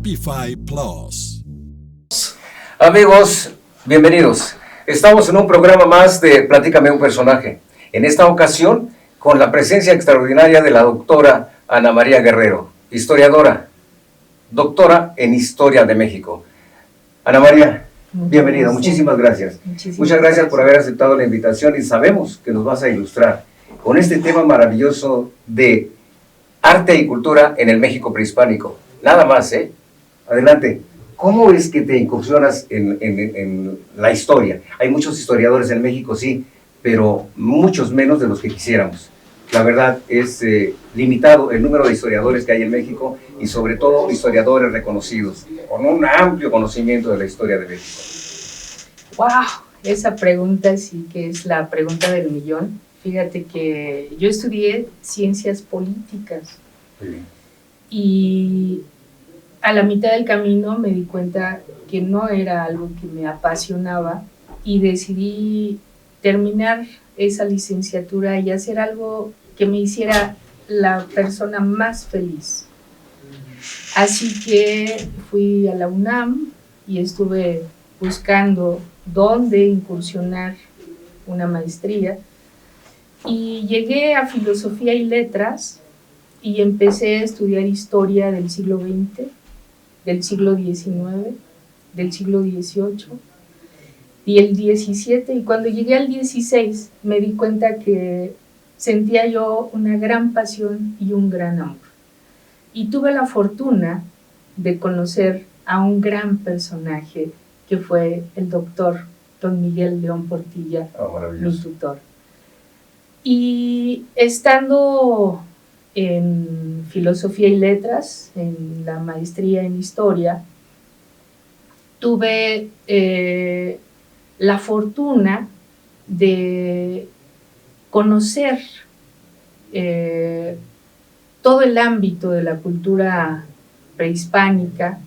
P5 Plus. Amigos, bienvenidos. Estamos en un programa más de Platícame un personaje. En esta ocasión, con la presencia extraordinaria de la doctora Ana María Guerrero, historiadora, doctora en Historia de México. Ana María, bienvenida, muchísimas gracias. Muchas gracias por haber aceptado la invitación y sabemos que nos vas a ilustrar con este tema maravilloso de arte y cultura en el México prehispánico. Nada más, ¿eh? Adelante. ¿Cómo es que te incursionas en la historia? Hay muchos historiadores en México, sí, pero muchos menos de los que quisiéramos. La verdad es limitado el número de historiadores que hay en México y sobre todo historiadores reconocidos, con un amplio conocimiento de la historia de México. ¡Wow! Esa pregunta sí que es la pregunta del millón. Fíjate que yo estudié ciencias políticas. Muy bien. Y a la mitad del camino me di cuenta que no era algo que me apasionaba y decidí terminar esa licenciatura y hacer algo que me hiciera la persona más feliz. Así que fui a la UNAM y estuve buscando dónde incursionar una maestría y llegué a Filosofía y Letras y empecé a estudiar historia del siglo XX, del siglo XIX, del siglo XVIII y el XVII, y cuando llegué al XVI me di cuenta que sentía yo una gran pasión y un gran amor. Y tuve la fortuna de conocer a un gran personaje que fue el doctor don Miguel León Portilla, mi tutor. Y estando en Filosofía y Letras, en la maestría en Historia, tuve la fortuna de conocer todo el ámbito de la cultura prehispánica.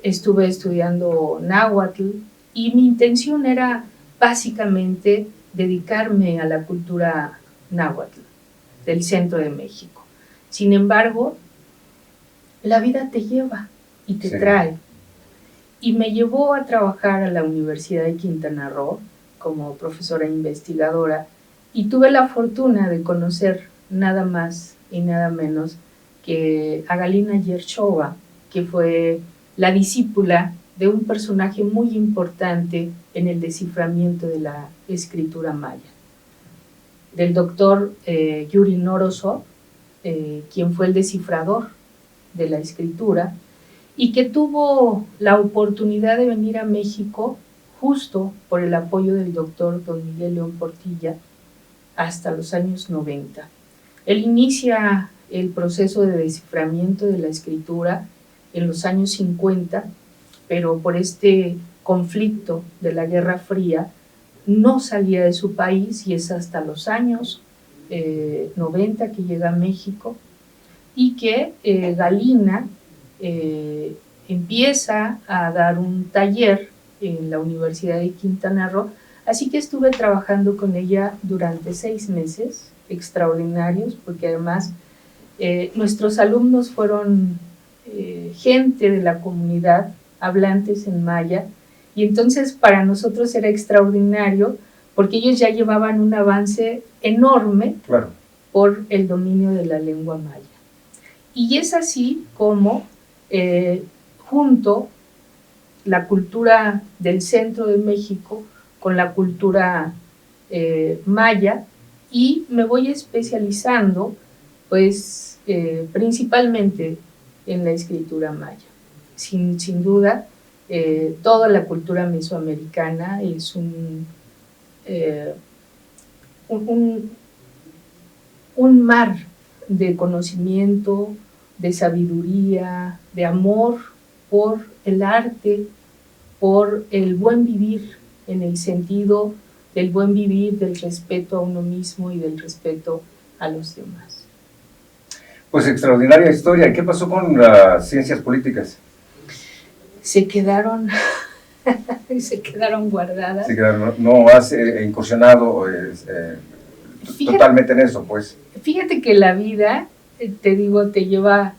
Estuve estudiando náhuatl y mi intención era básicamente dedicarme a la cultura náhuatl del centro de México. Sin embargo, la vida te lleva y te trae. Y me llevó a trabajar a la Universidad de Quintana Roo como profesora investigadora y tuve la fortuna de conocer nada más y nada menos que a Galina Yerchova, que fue la discípula de un personaje muy importante en el desciframiento de la escritura maya, del doctor Yuri Norosov, quien fue el descifrador de la escritura y que tuvo la oportunidad de venir a México justo por el apoyo del doctor don Miguel León Portilla hasta los años 90. Él inicia el proceso de desciframiento de la escritura en los años 50, pero por este conflicto de la Guerra Fría no salía de su país y es hasta los años 90 que llega a México y que Galina empieza a dar un taller en la Universidad de Quintana Roo, así que estuve trabajando con ella durante 6 meses, extraordinarios, porque además nuestros alumnos fueron gente de la comunidad, hablantes en maya, y entonces para nosotros era extraordinario porque ellos ya llevaban un avance enorme por el dominio de la lengua maya. Y es así como junto la cultura del centro de México con la cultura maya y me voy especializando pues principalmente en la escritura maya. Sin duda, toda la cultura mesoamericana es un mar de conocimiento, de sabiduría, de amor por el arte, por el buen vivir, en el sentido del buen vivir, del respeto a uno mismo y del respeto a los demás. Pues extraordinaria historia. ¿Qué pasó con las ciencias políticas? Se quedaron guardadas. No has incursionado totalmente en eso, pues. Fíjate que la vida, te digo, te lleva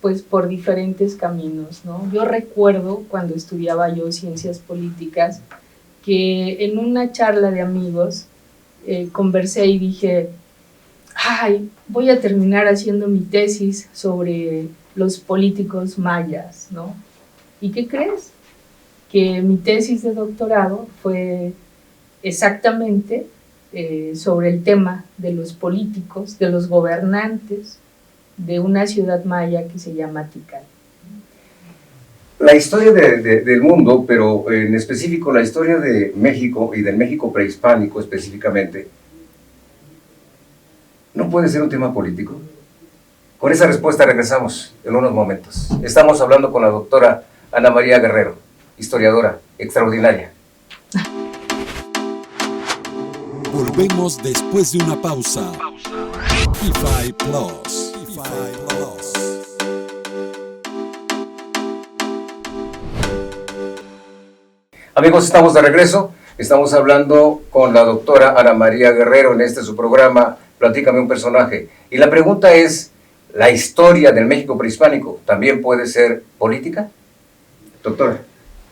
pues por diferentes caminos, ¿no? Yo recuerdo cuando estudiaba yo ciencias políticas que en una charla de amigos conversé y dije, ay, voy a terminar haciendo mi tesis sobre los políticos mayas, ¿no? ¿Y qué crees? Que mi tesis de doctorado fue exactamente sobre el tema de los políticos, de los gobernantes de una ciudad maya que se llama Tikal. La historia del mundo, pero en específico la historia de México y del México prehispánico específicamente, ¿no puede ser un tema político? Con esa respuesta regresamos en unos momentos. Estamos hablando con la doctora Ana María Guerrero, historiadora extraordinaria. Volvemos después de una pausa. Wi-Fi Plus. Amigos, estamos de regreso. Estamos hablando con la doctora Ana María Guerrero en su programa Platícame un personaje. Y la pregunta es, ¿la historia del México prehispánico también puede ser política? Doctora.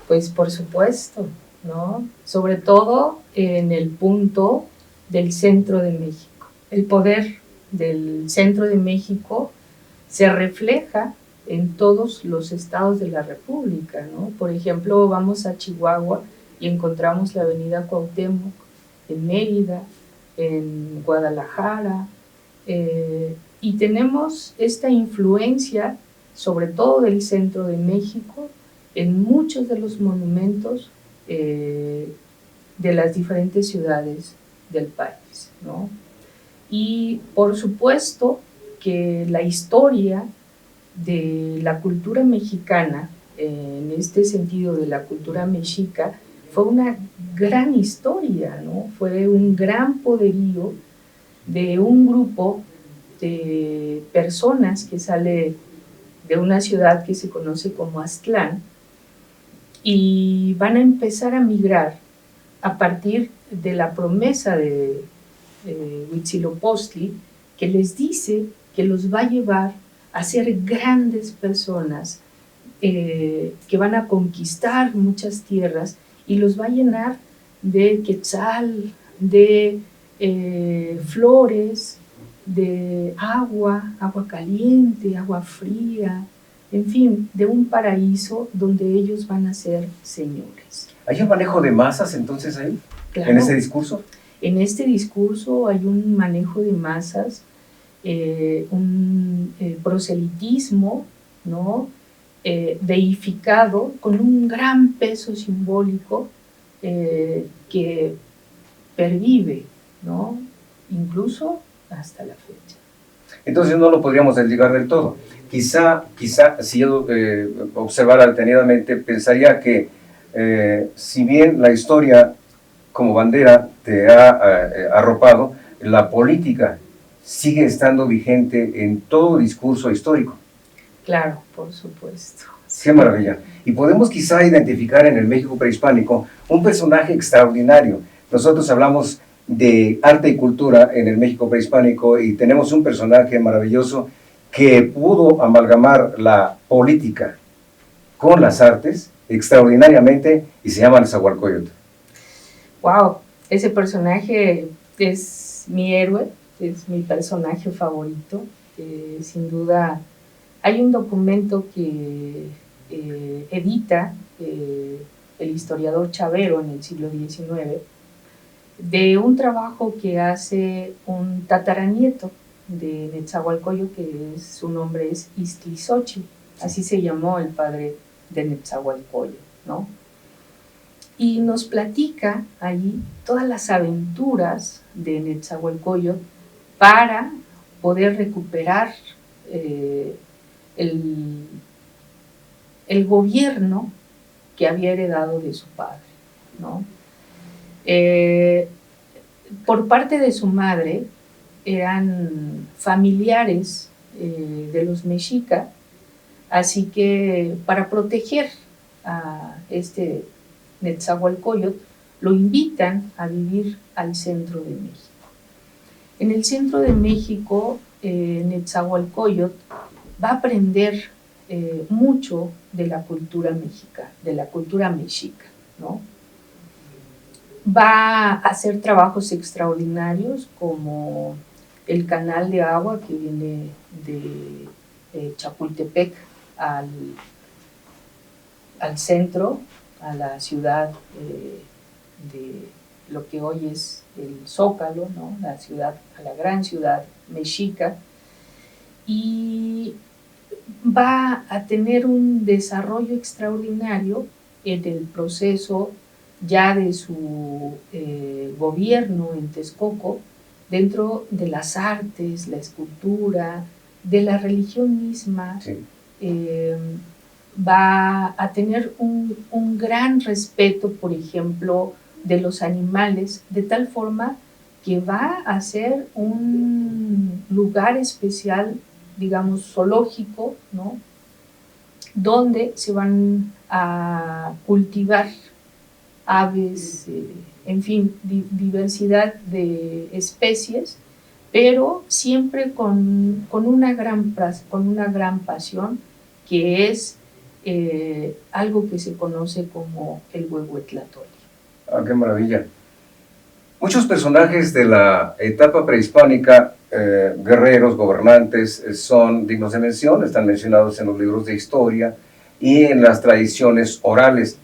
Pues por supuesto, ¿no? Sobre todo en el punto del centro de México. El poder del centro de México se refleja en todos los estados de la República, ¿no? Por ejemplo, vamos a Chihuahua y encontramos la avenida Cuauhtémoc, en Mérida, en Guadalajara, y tenemos esta influencia, sobre todo del centro de México, en muchos de los monumentos de las diferentes ciudades del país, ¿no? Y por supuesto que la historia de la cultura mexicana, en este sentido de la cultura mexica, fue una gran historia, ¿no? Fue un gran poderío de un grupo de personas que sale de una ciudad que se conoce como Aztlán y van a empezar a migrar a partir de la promesa de Huitzilopochtli, que les dice que los va a llevar a ser grandes personas, que van a conquistar muchas tierras y los va a llenar de quetzal, de flores, de agua caliente, agua fría, en fin, de un paraíso donde ellos van a ser señores. ¿Hay un manejo de masas entonces ahí? Claro. ¿En ese discurso? En este discurso hay un manejo de masas, un proselitismo, ¿no? Deificado, con un gran peso simbólico que pervive, ¿no? Incluso hasta la fecha. Entonces no lo podríamos desligar del todo. Quizá si yo observara detenidamente, pensaría que si bien la historia como bandera te ha arropado, la política sigue estando vigente en todo discurso histórico. Claro, por supuesto. ¡Qué maravilla! Y podemos quizá identificar en el México prehispánico un personaje extraordinario. Nosotros hablamos de arte y cultura en el México prehispánico y tenemos un personaje maravilloso que pudo amalgamar la política con las artes extraordinariamente y se llama Nezahualcóyotl. ¡Wow! Ese personaje es mi héroe, es mi personaje favorito. Sin duda, hay un documento que edita el historiador Chavero en el siglo XIX, de un trabajo que hace un tataranieto de Netzahualcóyotl, que su nombre es Iztlizóchitl, así se llamó el padre de Netzahualcóyotl, ¿no? Y nos platica allí todas las aventuras de Netzahualcóyotl para poder recuperar el gobierno que había heredado de su padre, ¿no? Por parte de su madre eran familiares de los mexica, así que para proteger a este Netzahualcóyotl lo invitan a vivir al centro de México. En el centro de México, Netzahualcóyotl va a aprender mucho de la cultura mexica, de la cultura mexica, ¿no? Va a hacer trabajos extraordinarios como el canal de agua que viene de Chapultepec al centro, a la ciudad de lo que hoy es el Zócalo, ¿no? A la gran ciudad mexica, y va a tener un desarrollo extraordinario en el proceso ya de su gobierno en Texcoco, dentro de las artes, la escultura, de la religión misma. Sí. Va a tener un gran respeto, por ejemplo, de los animales, de tal forma que va a ser un lugar especial, digamos, zoológico, ¿no? Donde se van a cultivar aves, en fin, diversidad de especies, pero siempre con una gran pasión, que es algo que se conoce como el huehuetlatoli. Ah, qué maravilla. Muchos personajes de la etapa prehispánica, guerreros, gobernantes, son dignos de mención, están mencionados en los libros de historia y en las tradiciones orales,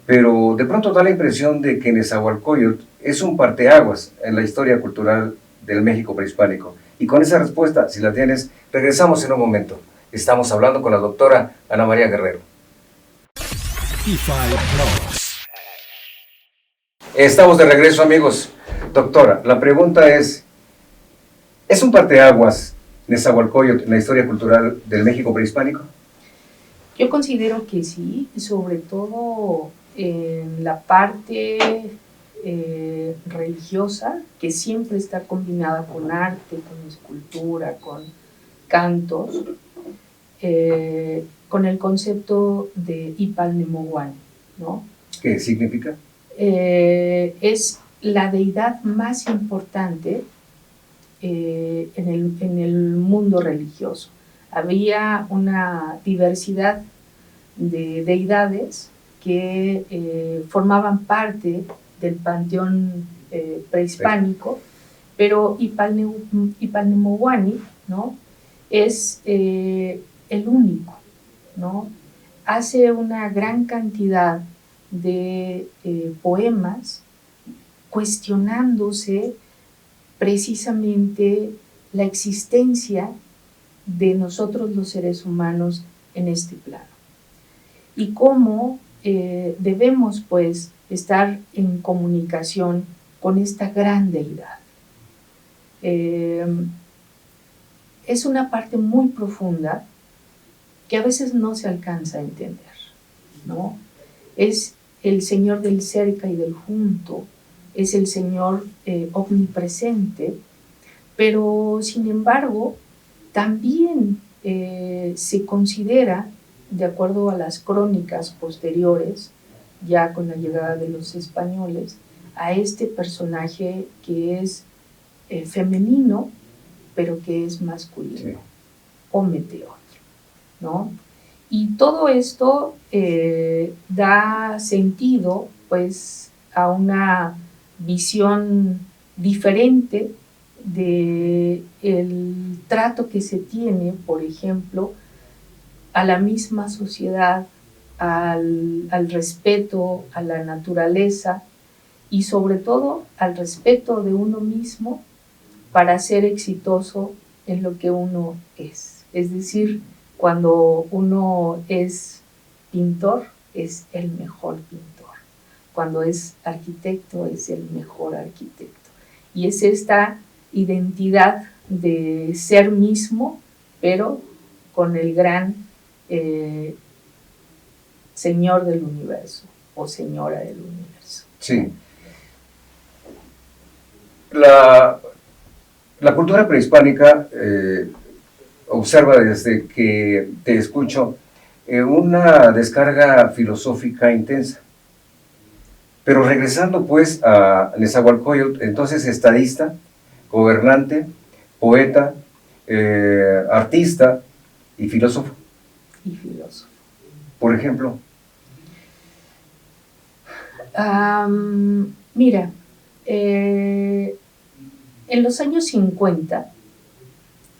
pero de pronto da la impresión de que Nezahualcóyotl es un parteaguas en la historia cultural del México prehispánico. Y con esa respuesta, si la tienes, regresamos en un momento. Estamos hablando con la doctora Ana María Guerrero. E5 Plus. Estamos de regreso, amigos. Doctora, la pregunta ¿es un parteaguas Nezahualcóyotl en la historia cultural del México prehispánico? Yo considero que sí, sobre todo en la parte religiosa, que siempre está combinada con arte, con escultura, con cantos, con el concepto de Ipalnemohuani, ¿no? ¿Qué significa? Es la deidad más importante en el mundo religioso. Había una diversidad de deidades que formaban parte del panteón prehispánico, pero Ipalnemohuani, ¿no? Es el único, ¿no? Hace una gran cantidad de poemas cuestionándose precisamente la existencia de nosotros los seres humanos en este plano y cómo debemos pues estar en comunicación con esta gran deidad. Es una parte muy profunda que a veces no se alcanza a entender, ¿no? Es el Señor del cerca y del junto, es el Señor omnipresente, pero sin embargo también se considera, de acuerdo a las crónicas posteriores, ya con la llegada de los españoles, a este personaje que es femenino, pero que es masculino, sí. O meteor, ¿no? Y todo esto da sentido, pues, a una visión diferente del trato que se tiene, por ejemplo, a la misma sociedad, al respeto a la naturaleza y sobre todo al respeto de uno mismo para ser exitoso en lo que uno es. Es decir, cuando uno es pintor, es el mejor pintor. Cuando es arquitecto, es el mejor arquitecto. Y es esta identidad de ser mismo, pero con el gran Señor del universo o Señora del universo. Sí. La cultura prehispánica observa desde que te escucho una descarga filosófica intensa. Pero regresando pues a Nezahualcóyotl, entonces estadista, gobernante, poeta, artista y filósofo. y filósofo. Por ejemplo, Mira, en los años 50,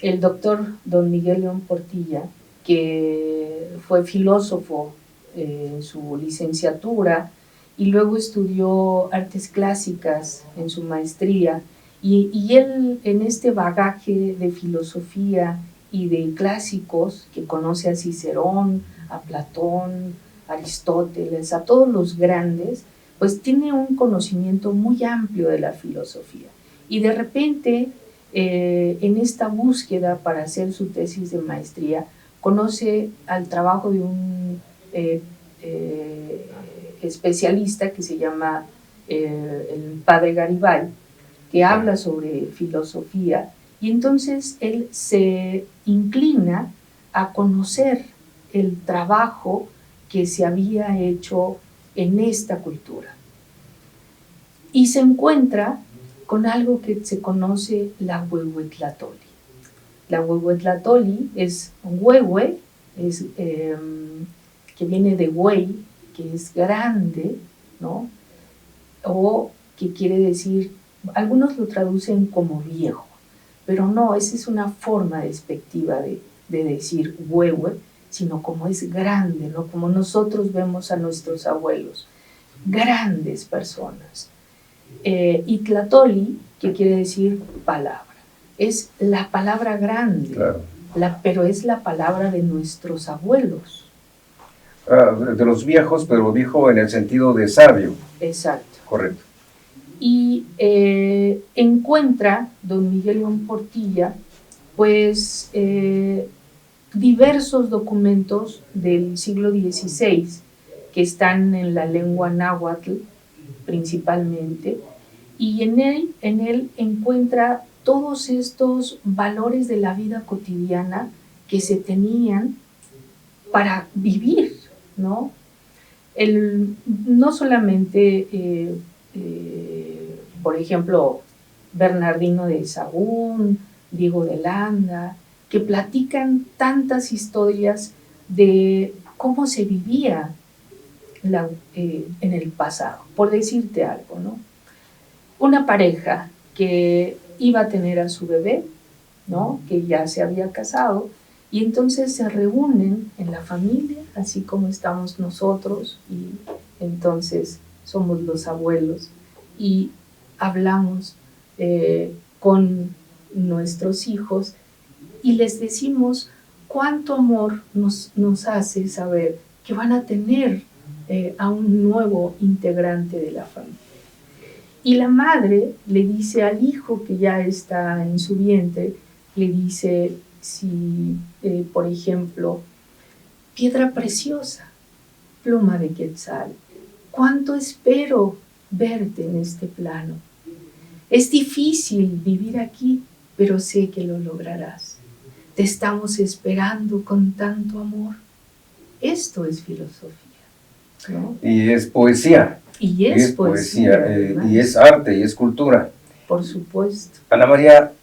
el doctor don Miguel León Portilla, que fue filósofo en su licenciatura y luego estudió artes clásicas en su maestría, y él, en este bagaje de filosofía y de clásicos, que conoce a Cicerón, a Platón, a Aristóteles, a todos los grandes, pues tiene un conocimiento muy amplio de la filosofía. Y de repente, en esta búsqueda para hacer su tesis de maestría, conoce al trabajo de un especialista que se llama el padre Garibay, que habla sobre filosofía, y entonces él se inclina a conocer el trabajo que se había hecho en esta cultura. Y se encuentra con algo que se conoce la Huehuetlatoli. La Huehuetlatoli es un huehue, que viene de güey, que es grande, ¿no? O que quiere decir, algunos lo traducen como viejo, pero no, esa es una forma despectiva de decir huehue, sino como es grande, ¿no? Como nosotros vemos a nuestros abuelos, grandes personas. Y tlatoli, que quiere decir palabra, es la palabra grande, claro. Pero es la palabra de nuestros abuelos. De los viejos, pero viejo en el sentido de sabio. Exacto. Correcto. Y encuentra don Miguel León Portilla, pues, diversos documentos del siglo XVI que están en la lengua náhuatl principalmente, y en él encuentra todos estos valores de la vida cotidiana que se tenían para vivir, ¿no? No solamente, por ejemplo, Bernardino de Sahagún, Diego de Landa, que platican tantas historias de cómo se vivía en el pasado. Por decirte algo, ¿no? Una pareja que iba a tener a su bebé, ¿no? Que ya se había casado, y entonces se reúnen en la familia, así como estamos nosotros, y entonces somos los abuelos, y hablamos con nuestros hijos y les decimos cuánto amor nos hace saber que van a tener a un nuevo integrante de la familia. Y la madre le dice al hijo que ya está en su vientre, le dice, si, por ejemplo, piedra preciosa, pluma de quetzal, cuánto espero verte en este plano. Es difícil vivir aquí, pero sé que lo lograrás. Te estamos esperando con tanto amor. Esto es filosofía, ¿no? Y es poesía. Y es poesía, y es arte, y es cultura. Por supuesto. Ana María,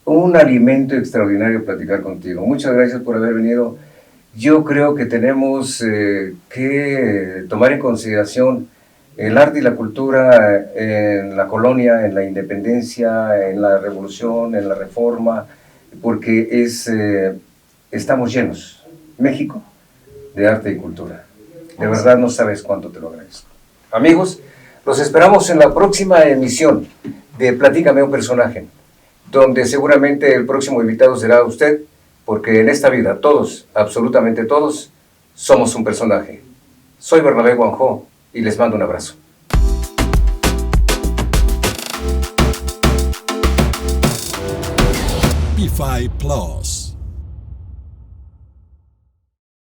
un alimento extraordinario platicar contigo. Muchas gracias por haber venido. Yo creo que tenemos que tomar en consideración el arte y la cultura en la colonia, en la independencia, en la revolución, en la reforma, porque estamos llenos, México, de arte y cultura. De verdad no sabes cuánto te lo agradezco. Amigos, los esperamos en la próxima emisión de Platícame un personaje, donde seguramente el próximo invitado será usted, porque en esta vida todos, absolutamente todos, somos un personaje. Soy Bernabé Guanjó y les mando un abrazo. P5 Plus.